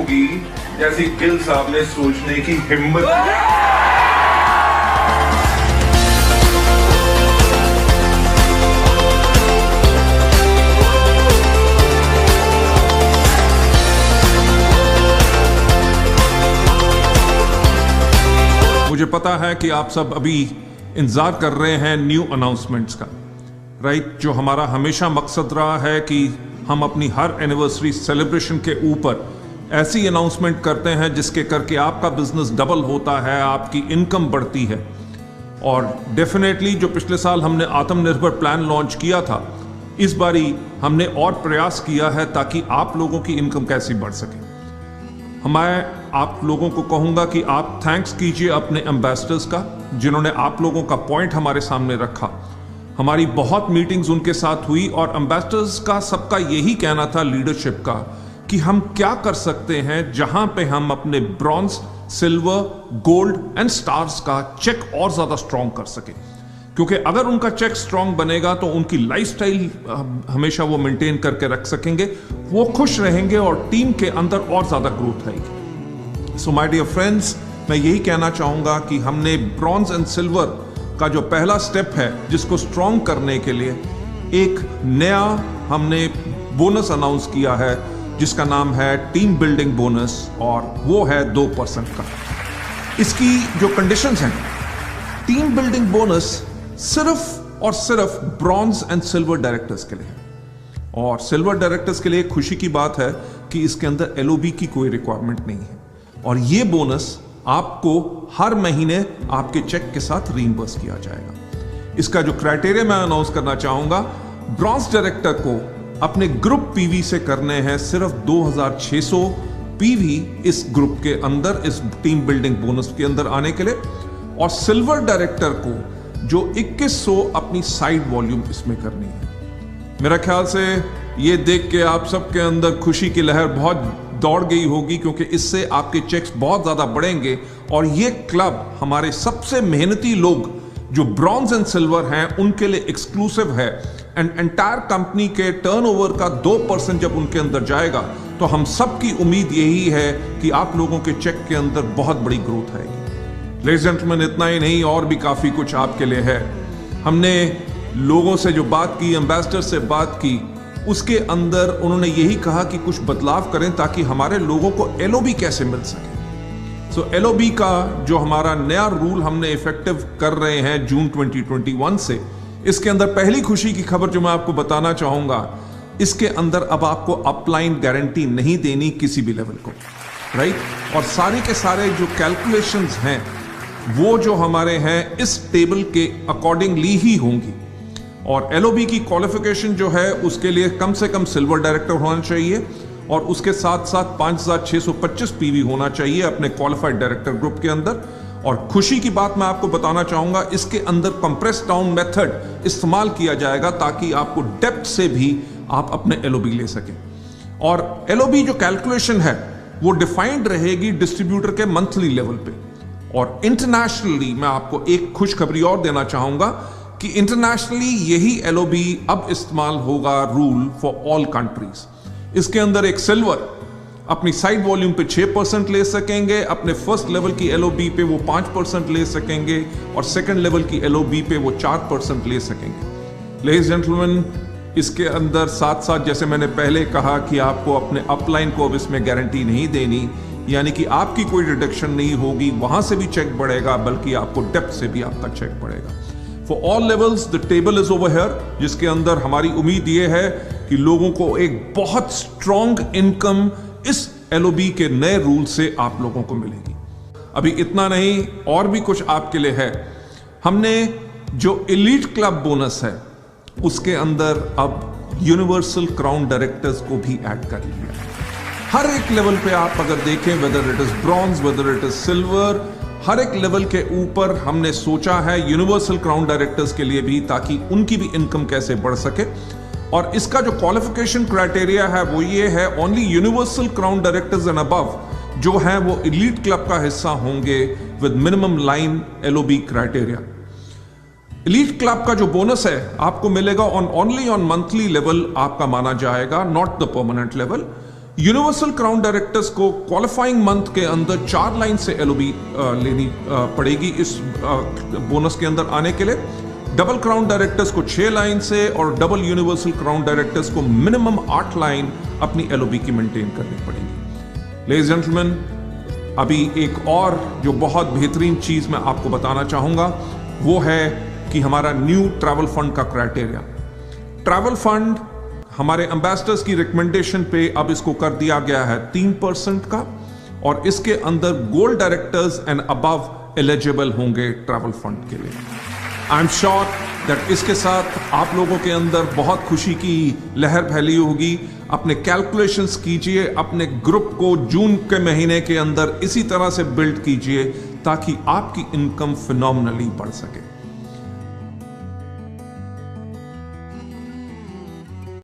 होगी जैसी गिल साहब ने सोचने की हिम्मत की। मुझे पता है कि आप सब अभी इंतजार कर रहे हैं न्यू अनाउंसमेंट्स का, राइट? जो हमारा हमेशा मकसद रहा है कि हम अपनी हर एनिवर्सरी सेलिब्रेशन के ऊपर ऐसी अनाउंसमेंट करते हैं जिसके करके आपका बिजनेस डबल होता है, आपकी इनकम बढ़ती है। और डेफिनेटली जो पिछले साल हमने आत्मनिर्भर प्लान लॉन्च किया था, इस बारी हमने और प्रयास किया है ताकि आप लोगों की इनकम कैसी बढ़ सके। मैं आप लोगों को कहूंगा कि आप थैंक्स कीजिए अपने एम्बेसडर्स का, जिन्होंने आप लोगों का पॉइंट हमारे सामने रखा। हमारी बहुत मीटिंग्स उनके साथ हुई और एम्बेसडर्स का सबका यही कहना था, लीडरशिप का, कि हम क्या कर सकते हैं जहां पे हम अपने bronze, silver, gold and stars का चेक और ज्यादा स्ट्रॉन्ग कर सके। क्योंकि अगर उनका चेक स्ट्रॉन्ग बनेगा तो उनकी लाइफस्टाइल हमेशा वो मेंटेन करके रख सकेंगे, वो खुश रहेंगे और टीम के अंदर और ज्यादा ग्रोथ आएगी। सो माय डियर फ्रेंड्स, मैं यही कहना चाहूंगा कि हमने ब्रॉन्ज एंड सिल्वर का जो पहला स्टेप है, जिसको स्ट्रॉन्ग करने के लिए एक नया हमने बोनस अनाउंस किया है, जिसका नाम है टीम बिल्डिंग बोनस, और वो है 2% का। इसकी जो कंडीशंस हैं, टीम बिल्डिंग बोनस सिर्फ और सिर्फ ब्रॉन्ज एंड सिल्वर डायरेक्टर्स के लिए है। और सिल्वर डायरेक्टर्स के लिए खुशी की बात है कि इसके अंदर एलओबी की कोई रिक्वायरमेंट नहीं है, और ये बोनस आपको हर महीने आपके चेक के साथ रीइंबर्स किया जाएगा। इसका जो क्राइटेरिया मैं अनाउंस करना चाहूंगा, ब्रॉन्ज डायरेक्टर को अपने ग्रुप पीवी से करने हैं सिर्फ 2600 पीवी इस ग्रुप के अंदर, इस टीम बिल्डिंग बोनस के अंदर आने के लिए, और सिल्वर डायरेक्टर को जो 2100 अपनी साइड वॉल्यूम इसमें करनी है। मेरा ख्याल से ये देख के आप सबके अंदर खुशी की लहर बहुत दौड़ गई होगी, क्योंकि इससे आपके चेक्स बहुत ज्यादा बढ़ेंगे। और ये क्लब हमारे सबसे मेहनती लोग जो ब्रॉन्ज एंड सिल्वर हैं उनके लिए एक्सक्लूसिव है। एंड एंटायर कंपनी के टर्नओवर का 2% जब उनके अंदर जाएगा तो हम सब की उम्मीद यही है कि आप लोगों के चेक के अंदर बहुत बड़ी ग्रोथ आएगी। लेडीज एंड जेंटलमैन, इतना ही नहीं, और भी काफी कुछ आपके लिए है। हमने लोगों से जो बात की, एम्बेसडर से बात की, उसके अंदर उन्होंने यही कहा कि कुछ बदलाव करें ताकि हमारे लोगों को एलओबी कैसे मिल सके। सो एलओबी का जो हमारा नया रूल हमने इफेक्टिव कर रहे हैं जून 2021 से, इसके अंदर पहली खुशी की खबर जो मैं आपको बताना चाहूंगा, इसके अंदर अब आपको अपलाइन गारंटी नहीं देनी किसी भी लेवल को, राइट? और सारे के सारे जो कैलकुलेशंस हैं वो जो हमारे हैं इस टेबल के अकॉर्डिंगली ही होंगी। और एलओबी की क्वालिफिकेशन जो है उसके लिए कम से कम सिल्वर डायरेक्टर होना चाहिए, और उसके साथ साथ 5625 पीवी होना चाहिए अपने क्वालिफाइड डायरेक्टर ग्रुप के अंदर। और खुशी की बात मैं आपको बताना चाहूंगा, इसके अंदर कंप्रेस डाउन मेथड इस्तेमाल किया जाएगा ताकि आपको डेप्थ से भी आप अपने एलओबी ले सकें। और एलओबी जो कैलकुलेशन है वो डिफाइंड रहेगी डिस्ट्रीब्यूटर के मंथली लेवल पे। और इंटरनेशनली मैं आपको एक खुशखबरी और देना चाहूंगा कि इंटरनेशनली यही एलओबी अब इस्तेमाल होगा, रूल फॉर ऑल कंट्रीज। इसके अंदर एक सिल्वर अपनी साइड वॉल्यूम पे 6% ले सकेंगे, अपने फर्स्ट लेवल की एलओबी पे वो 5% ले सकेंगे, और सेकंड लेवल की एलओबी पे वो 4% ले सकेंगे। लेडीज जेंटलमैन, इसके अंदर साथ साथ जैसे मैंने पहले कहा कि आपको अपने अपलाइन को अब इसमें गारंटी नहीं देनी, यानी कि आपकी कोई डिडक्शन नहीं होगी, वहां से भी चेक बढ़ेगा, बल्कि आपको डेप्थ से भी आपका चेक बढ़ेगा। For all levels the table is over here, जिसके अंदर हमारी उम्मीद यह है कि लोगों को एक बहुत स्ट्रॉन्ग इनकम इस एलओबी के नए रूल से आप लोगों को मिलेगी। अभी इतना नहीं, और भी कुछ आपके लिए है। हमने जो एलीट क्लब बोनस है उसके अंदर अब यूनिवर्सल क्राउन डायरेक्टर्स को भी ऐड कर लिया है। हर एक लेवल पे आप अगर देखें, whether it is bronze, whether it is silver, हर एक लेवल के ऊपर हमने सोचा है यूनिवर्सल क्राउन डायरेक्टर्स के लिए भी, ताकि उनकी भी इनकम कैसे बढ़ सके। और इसका जो क्वालिफिकेशन क्राइटेरिया है वो ये है, only universal crown directors and above जो है वो एलीट क्लब का हिस्सा होंगे with minimum line LOB criteria. Elite club का जो बोनस है आपको मिलेगा ओनली ऑन मंथली लेवल आपका माना जाएगा, not the permanent level. Universal crown directors को क्वालिफाइंग मंथ के अंदर 4 लाइन से एलओबी लेनी पड़ेगी इस बोनस के अंदर आने के लिए। डबल क्राउन डायरेक्टर्स को 6 लाइन से और डबल यूनिवर्सल क्राउन डायरेक्टर्स को मिनिमम 8 लाइन अपनी एलओबी की मेंटेन करनी पड़ेगी। लेडीज एंड जेंटलमैन, अभी एक और जो बहुत बेहतरीन चीज मैं आपको बताना चाहूंगा वो है कि हमारा न्यू ट्रैवल फंड का क्राइटेरिया। ट्रैवल फंड हमारे एम्बेसडर्स की रिकमेंडेशन पे अब इसको कर दिया गया है 3% का, और इसके अंदर gold directors and above eligible होंगे ट्रैवल फंड के लिए। आई एम श्योर दैट इसके साथ आप लोगों के अंदर बहुत खुशी की लहर फैली होगी। अपने कैलकुलेशंस कीजिए, अपने ग्रुप को जून के महीने के अंदर इसी तरह से बिल्ड कीजिए ताकि आपकी इनकम फिनोमिनली बढ़ सके।